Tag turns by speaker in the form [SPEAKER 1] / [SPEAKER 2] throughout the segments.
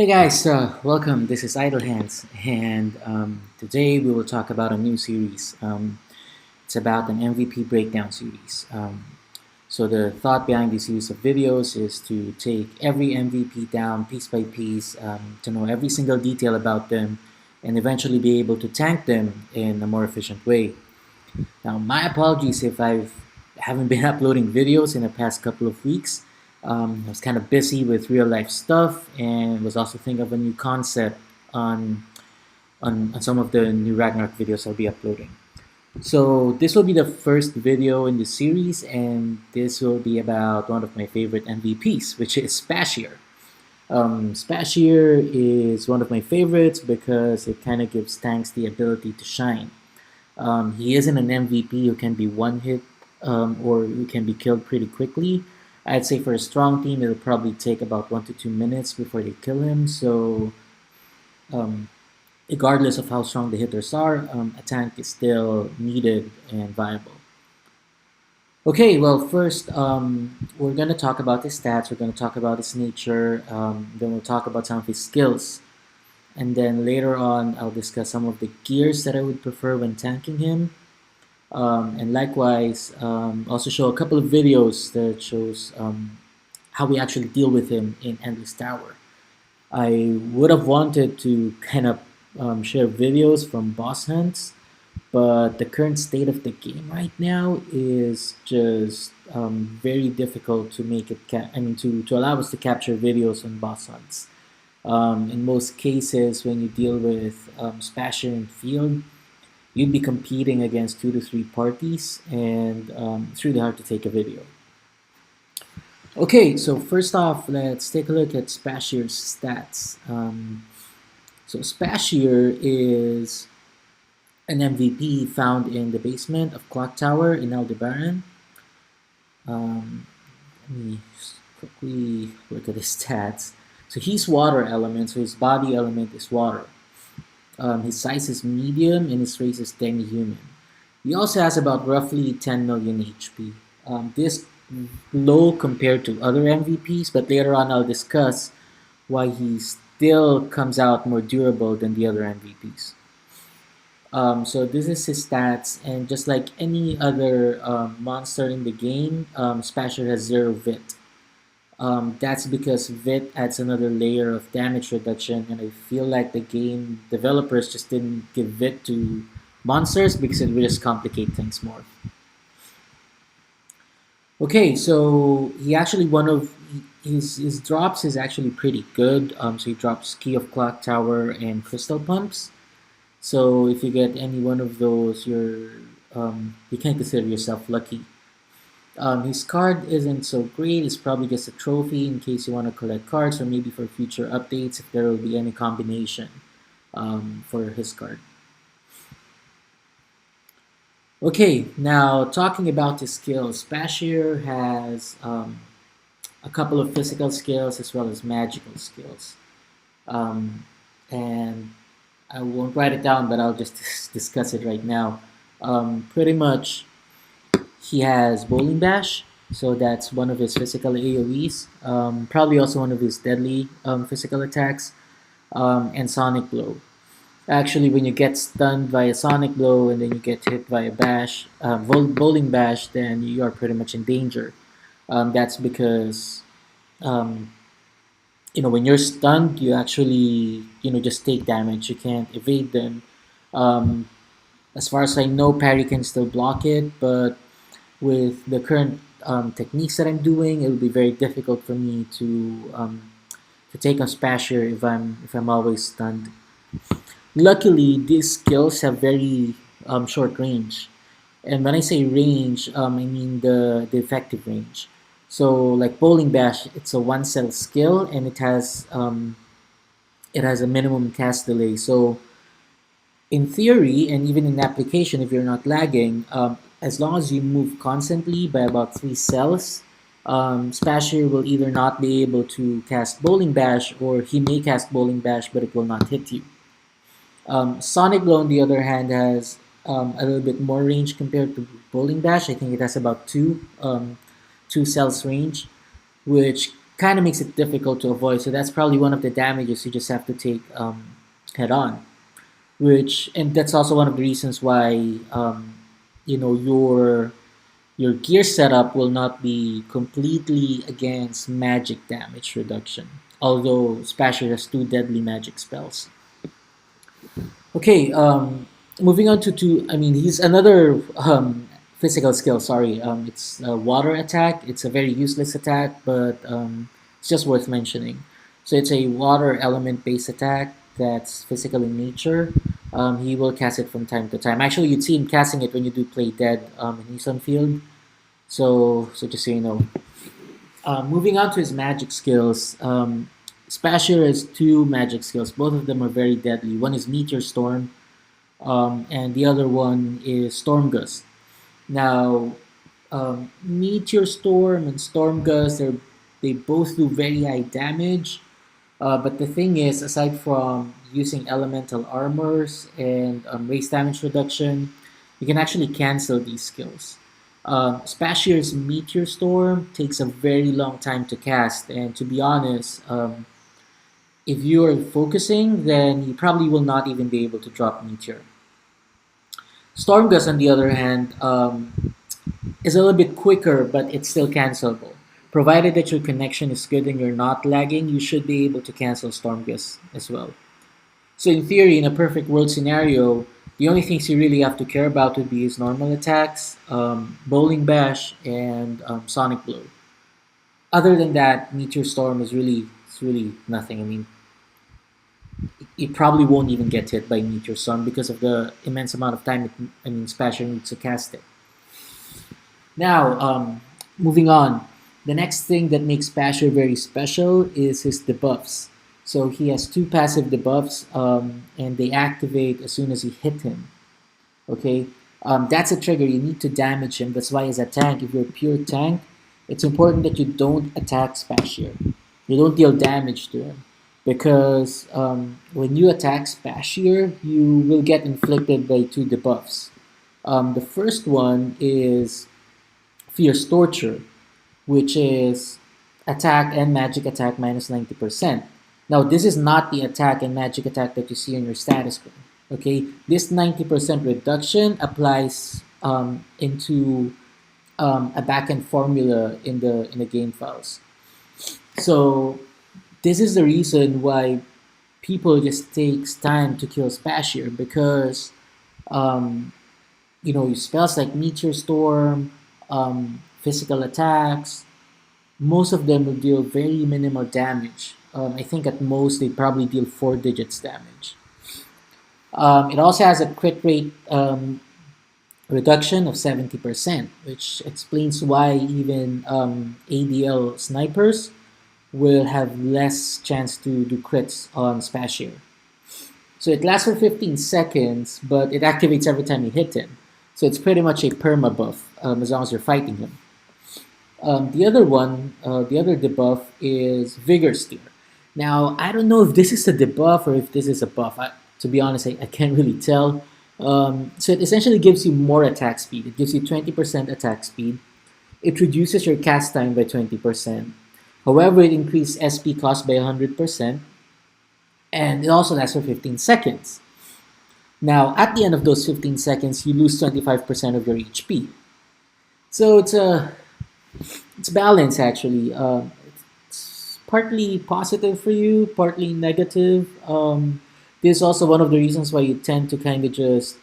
[SPEAKER 1] Hey guys, welcome. This is Idle Hands, and today we will talk about a new series. It's about an MVP breakdown series. So the thought behind this series of videos is to take every MVP down piece by piece, to know every single detail about them, and eventually be able to tank them in a more efficient way. Now, my apologies if I haven't been uploading videos in the past couple of weeks. I was kind of busy with real life stuff and was also thinking of a new concept on, on some of the new Ragnarok videos I'll be uploading. So this will be the first video in the series, and this will be about one of my favorite MVPs, which is Spashire. Spashire is one of my favorites because it kind of gives tanks the ability to shine. He isn't an MVP who can be one hit or who can be killed pretty quickly. I'd say for a strong team, it'll probably take about 1 to 2 minutes before they kill him. So, um, regardless of how strong the hitters are, a tank is still needed and viable. Okay, well, first, we're going to talk about his stats, we're going to talk about his nature, then we'll talk about some of his skills. And then later on, I'll discuss some of the gears that I would prefer when tanking him. And likewise, also show a couple of videos that shows how we actually deal with him in Endless Tower. I would have wanted to kind of share videos from boss hunts, but the current state of the game right now is just very difficult to make it. To allow us to capture videos on boss hunts. In most cases, when you deal with Spashire in field, you'd be competing against 2 to 3 parties, and it's really hard to take a video. Okay, so first off, let's take a look at Spashire's stats. So Spashire is an MVP found in the basement of Clock Tower in Aldebaran. Let me just quickly look at his stats. So he's water element, so his body element is water. His size is medium and his race is demi-human. He also has about roughly 10 million HP. This low compared to other MVPs, but later on I'll discuss why he still comes out more durable than the other MVPs. So this is his stats, and just like any other monster in the game, Spashire has 0 Vit. That's because Vit adds another layer of damage reduction, and I feel like the game developers just didn't give Vit to monsters because it would just complicate things more. Okay, so he actually one of his drops is actually pretty good. So he drops Key of Clock Tower and Crystal Pumps. So if you get any one of those, you can consider yourself lucky. His card isn't so great. It's probably just a trophy in case you want to collect cards, or maybe for future updates if there will be any combination for his card. Okay, now talking about his skills, Spashire has a couple of physical skills as well as magical skills. And I won't write it down, but I'll just discuss it right now. Pretty much, he has Bowling Bash, so that's one of his physical AoEs. Probably also one of his deadly physical attacks, and Sonic Blow. Actually, when you get stunned by a Sonic Blow and then you get hit by a Bash, Bowling Bash, then you are pretty much in danger. That's because when you're stunned, you actually just take damage. You can't evade them. As far as I know, parry can still block it, but with the current techniques that I'm doing, it will be very difficult for me to take on Spashire if I'm always stunned. Luckily, these skills have very short range, and when I say range, I mean the effective range. So, like Bowling Bash, it's a one cell skill, and it has a minimum cast delay. So, in theory, and even in application, if you're not lagging, as long as you move constantly by about 3 cells, Spashire will either not be able to cast Bowling Bash, or he may cast Bowling Bash, but it will not hit you. Sonic Blow, on the other hand, has a little bit more range compared to Bowling Bash. I think it has about two cells range, which kind of makes it difficult to avoid. So that's probably one of the damages you just have to take head on. And that's also one of the reasons why your gear setup will not be completely against magic damage reduction. Although Spashire has two deadly magic spells. Okay, moving on to two. I mean, he's another physical skill. Sorry, it's a water attack. It's a very useless attack, but it's just worth mentioning. So it's a water element based attack that's physical in nature. He will cast it from time to time. Actually, you'd see him casting it when you do play dead in his on field. So just so you know. Moving on to his magic skills. Spashire has two magic skills. Both of them are very deadly. One is Meteor Storm, and the other one is Storm Gust. Now, Meteor Storm and Storm Gust, they both do very high damage. But the thing is, aside from using elemental armors and race damage reduction, you can actually cancel these skills. Spashire's Meteor Storm takes a very long time to cast, and to be honest, if you are focusing, then you probably will not even be able to drop Meteor. Storm Gust, on the other hand, is a little bit quicker, but it's still cancelable. Provided that your connection is good and you're not lagging, you should be able to cancel Storm Gust as well. So in theory, in a perfect world scenario, the only things you really have to care about would be his normal attacks, Bowling Bash, and Sonic Blow. Other than that, Meteor Storm is really nothing. I mean, it probably won't even get hit by Meteor Storm because of the immense amount of time Spashire needs to cast it. Now, moving on. The next thing that makes Spashire very special is his debuffs. So he has two passive debuffs, and they activate as soon as you hit him. Okay, that's a trigger. You need to damage him. That's why, as a tank, if you're a pure tank, it's important that you don't attack Spashire. You don't deal damage to him, because when you attack Spashire, you will get inflicted by two debuffs. The first one is Fierce Torture, which is attack and magic attack minus 90%. Now, this is not the attack and magic attack that you see on your status bar. Okay, this 90% reduction applies into a backend formula in the game files. So this is the reason why people just takes time to kill Spashire, because spells like Meteor Storm, physical attacks, most of them will deal very minimal damage. I think at most they probably deal 4 digits damage. It also has a crit rate reduction of 70%, which explains why even ADL snipers will have less chance to do crits on Spashire. So it lasts for 15 seconds, but it activates every time you hit him. So it's pretty much a perma buff as long as you're fighting him. The other debuff is Vigor Steer. Now, I don't know if this is a debuff or if this is a buff. To be honest, I can't really tell. So it essentially gives you more attack speed. It gives you 20% attack speed. It reduces your cast time by 20%. However, it increases SP cost by 100%. And it also lasts for 15 seconds. Now, at the end of those 15 seconds, you lose 25% of your HP. So it's balanced, actually. It's partly positive for you, partly negative. This is also one of the reasons why you tend to kind of just,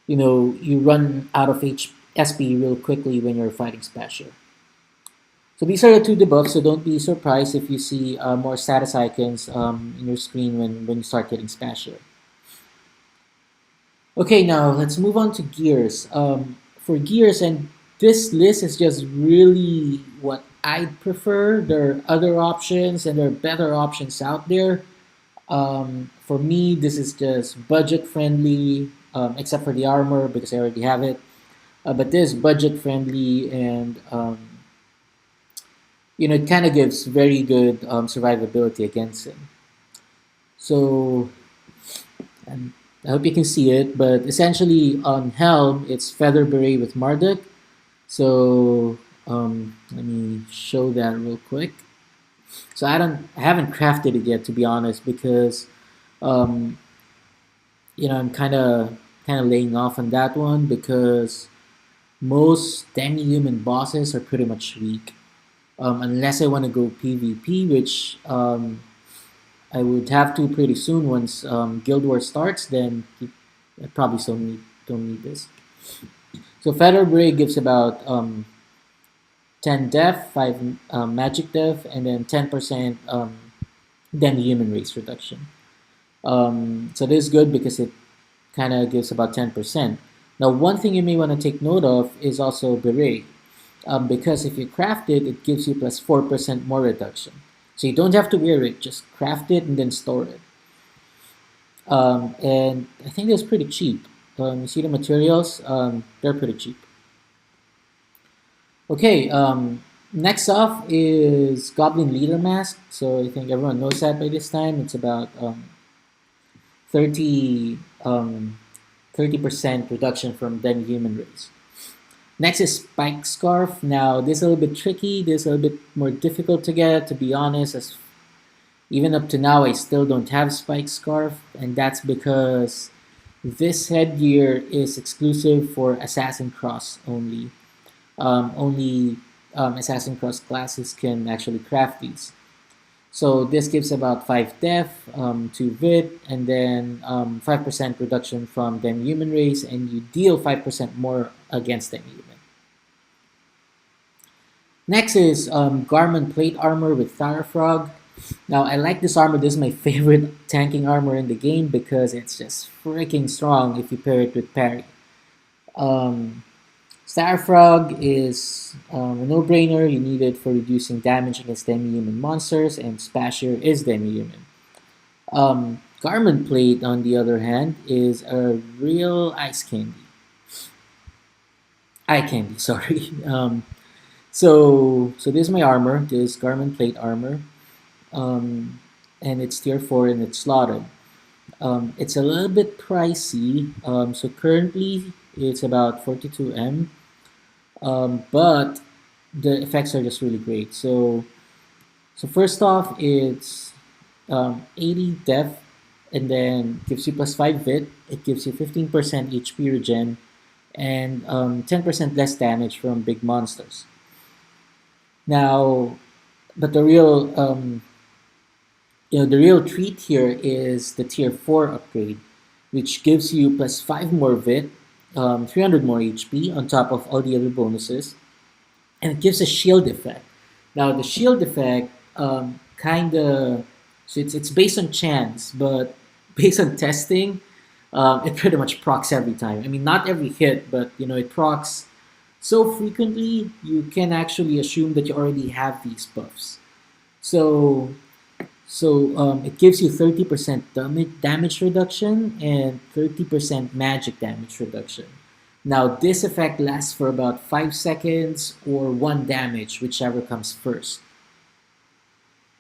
[SPEAKER 1] you run out of SP real quickly when you're fighting Spashire. So these are the two debuffs, so don't be surprised if you see more status icons in your screen when you start getting Spashire. Okay, now let's move on to gears. For gears, and this list is just really what I'd prefer. There are other options and there are better options out there. For me, this is just budget friendly, except for the armor because I already have it. But this is budget friendly, and it kind of gives very good survivability against him. So I hope you can see it, but essentially on Helm, it's Feather Beret with Marduk. So Let me show that real quick. So I haven't crafted it yet, to be honest, because um, I'm kind of laying off on that one because most demi-human bosses are pretty much weak. Unless I want to go PvP, which I would have to pretty soon once Guild Wars starts. Then I probably still don't need this. So Feather Bray gives about 10 def, 5 magic def, and then 10% demi-human race reduction. So this is good because it kind of gives about 10%. Now, one thing you may want to take note of is also Beret, because if you craft it, it gives you plus 4% more reduction. So you don't have to wear it, just craft it and then store it. And I think that's pretty cheap. You see the materials, they're pretty cheap. Okay, next off is Goblin Leader Mask. So I think everyone knows that by this time. It's about 30 30% reduction from then human race. Next is Spike Scarf. Now this is a little bit tricky. This is a little bit more difficult to get. To be honest, as even up to now, I still don't have Spike Scarf, and that's because this headgear is exclusive for Assassin Cross only. Only Assassin Cross classes can actually craft these. So this gives about 5 def, 2 vit, and then 5% reduction from them human race, and you deal 5% more against them human. Next is Garmin Plate Armor with Frog. Now I like this armor. This is my favorite tanking armor in the game because it's just freaking strong if you pair it with parry. Frog is a no-brainer. You need it for reducing damage against demi-human monsters, and Spashire is demi-human. Garment Plate, on the other hand, is a real eye candy, sorry. So this is my armor, this Garment Plate armor, and it's tier 4 and it's slotted. It's a little bit pricey, so currently it's about 42M, but the effects are just really great. So first off, it's 80 def, and then gives you plus 5 vit. It gives you 15% HP regen, and 10% less damage from big monsters. Now, but the real the real treat here is the tier 4 upgrade, which gives you plus 5 more vit, 300 more HP on top of all the other bonuses, and it gives a shield effect. Now the shield effect kind of, so it's based on chance, but based on testing, it pretty much procs every time. I mean, not every hit, but it procs so frequently you can actually assume that you already have these buffs. So it gives you 30% damage reduction and 30% magic damage reduction. Now this effect lasts for about 5 seconds or 1 damage, whichever comes first.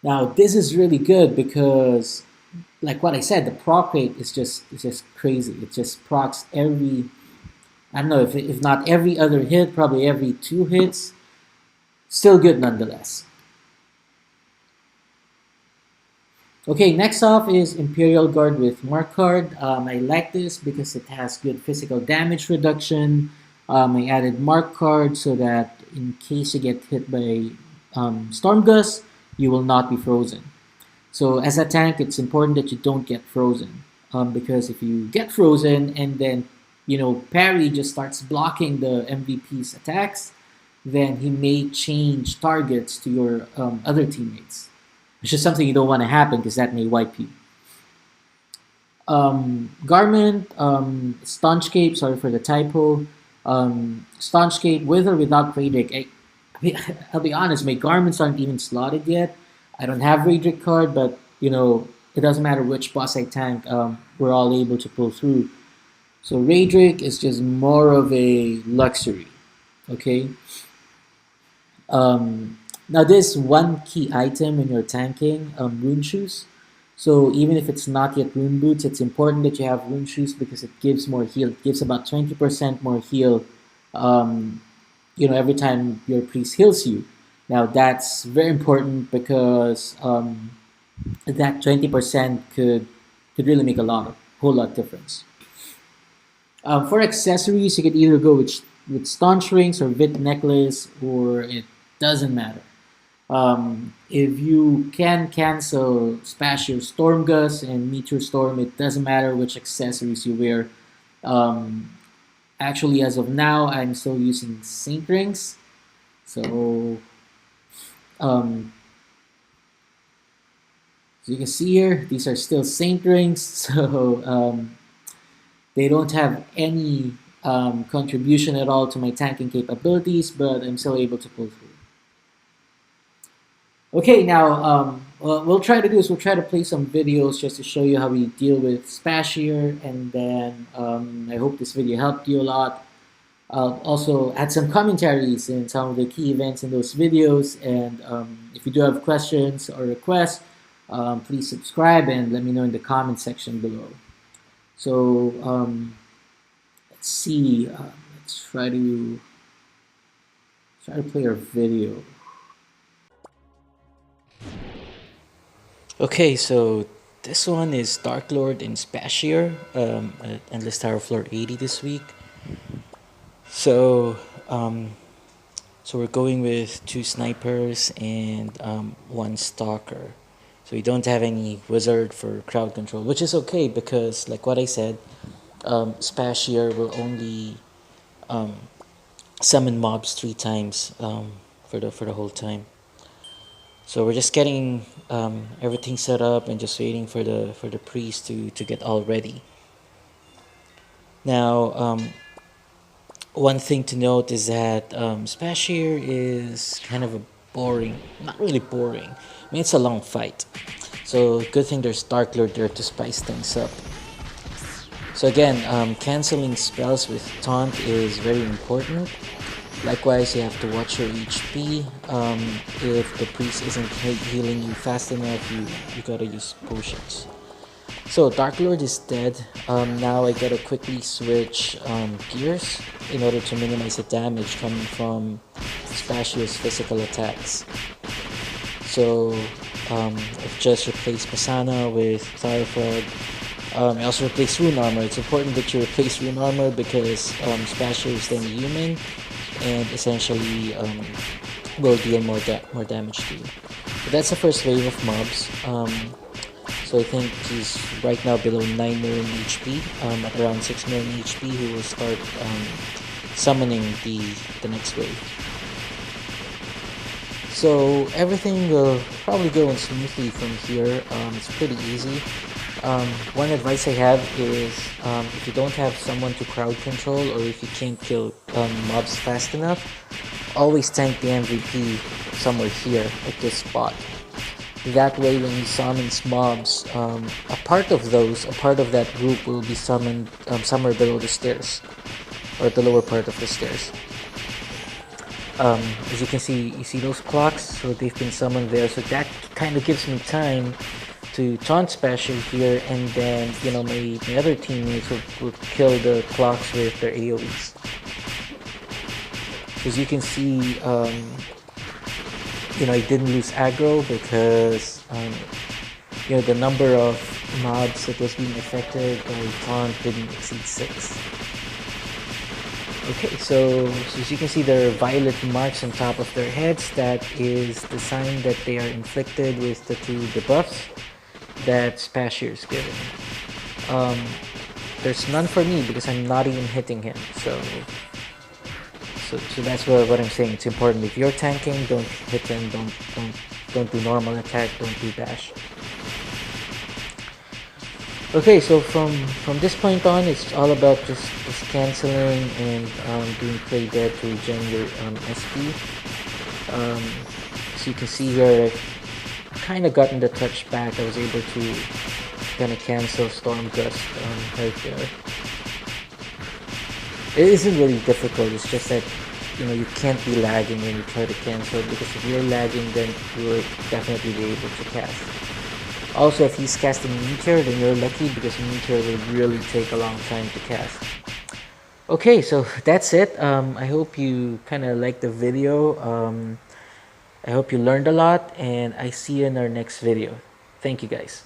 [SPEAKER 1] Now this is really good because, like what I said, the proc rate is just crazy. It just procs every, I don't know, if not every other hit, probably every 2 hits. Still good nonetheless. Okay, next off is Imperial Guard with Mark Card. I like this because it has good physical damage reduction. I added Mark Card so that in case you get hit by Storm Gust, you will not be frozen. So as a tank, it's important that you don't get frozen, because if you get frozen and then parry just starts blocking the MVP's attacks, then he may change targets to your other teammates, which is something you don't want to happen because that may wipe you. Garment, Staunch Cape, sorry for the typo. Staunch Cape with or without Raydrick. I'll be honest, my garments aren't even slotted yet. I don't have Raydrick card, but it doesn't matter which boss I tank, we're all able to pull through. So Raydrick is just more of a luxury, okay? Now there's one key item when you're tanking, rune shoes. So even if it's not yet rune boots, it's important that you have rune shoes because it gives more heal. It gives about 20% more heal every time your priest heals you. Now that's very important because that 20% could really make a whole lot difference. For accessories, you could either go with staunch rings or vit necklace, or it doesn't matter. If you can cancel Spashire Storm Gust and Meteor Storm, it doesn't matter which accessories you wear. Um, Actually, as of now, I'm still using Saint Rings. So, um, as you can see here, these are still Saint Rings. So, they don't have any contribution at all to my tanking capabilities, but I'm still able to pull through. Okay, now what we'll try to do is we'll try to play some videos just to show you how we deal with Spashire, and then I hope this video helped you a lot. I'll also add some commentaries in some of the key events in those videos, and if you do have questions or requests, please subscribe and let me know in the comment section below. So let's see, let's try to play our video. Okay, so this one is Dark Lord in Spashire, at Endless Tower floor 80 this week. So, so we're going with 2 snipers and 1 stalker. So we don't have any wizard for crowd control, which is okay because, like what I said, Spashire will only summon mobs 3 times for the whole time. So we're just getting everything set up and just waiting for the priest to get all ready. Now, one thing to note is that Spashire is kind of a boring, not really boring. I mean, it's a long fight. So good thing there's Dark Lord there to spice things up. So again, canceling spells with taunt is very important. Likewise, you have to watch your HP. If the priest isn't healing you fast enough, you gotta use potions. So Dark Lord is dead. Now I gotta quickly switch gears in order to minimize the damage coming from Spashire's physical attacks. So I've just replaced Pasana with Firefog. I also replaced Rune Armor. It's important that you replace Rune Armor because Spashire is then human and essentially will deal more damage to you. So that's the first wave of mobs. So I think he's right now below 9 million HP. At around 6 million HP, he will start summoning the next wave. So everything will probably go on smoothly from here. It's pretty easy. One advice I have is if you don't have someone to crowd control or if you can't kill mobs fast enough, always tank the MVP somewhere here at this spot. That way when he summons mobs, a part of that group will be summoned somewhere below the stairs or at the lower part of the stairs. As you can see, you see those clocks, so they've been summoned there, so that kind of gives me time to taunt Spashire here, and then my other teammates will kill the clocks with their AoEs. As you can see, I didn't lose aggro because the number of mobs that was being affected by taunt didn't exceed 6. Okay, so as you can see, there are violet marks on top of their heads. That is the sign that they are inflicted with the 2 debuffs that Spashire is given. There's none for me because I'm not even hitting him. So that's what I'm saying. It's important. If you're tanking, don't hit him. Don't do normal attack. Don't do dash. Okay, so from this point on, it's all about just canceling and doing play dead to regen your SP. So you can see here, I've kind of gotten the touch back. I was able to kind of cancel Storm Gust right there. It isn't really difficult. It's just that you can't be lagging when you try to cancel, because if you're lagging, then you'll definitely be able to cast. Also, if he's casting Meteor, then you're lucky because Meteor will really take a long time to cast. Okay, so that's it. I hope you kind of liked the video. I hope you learned a lot, and I see you in our next video. Thank you, guys.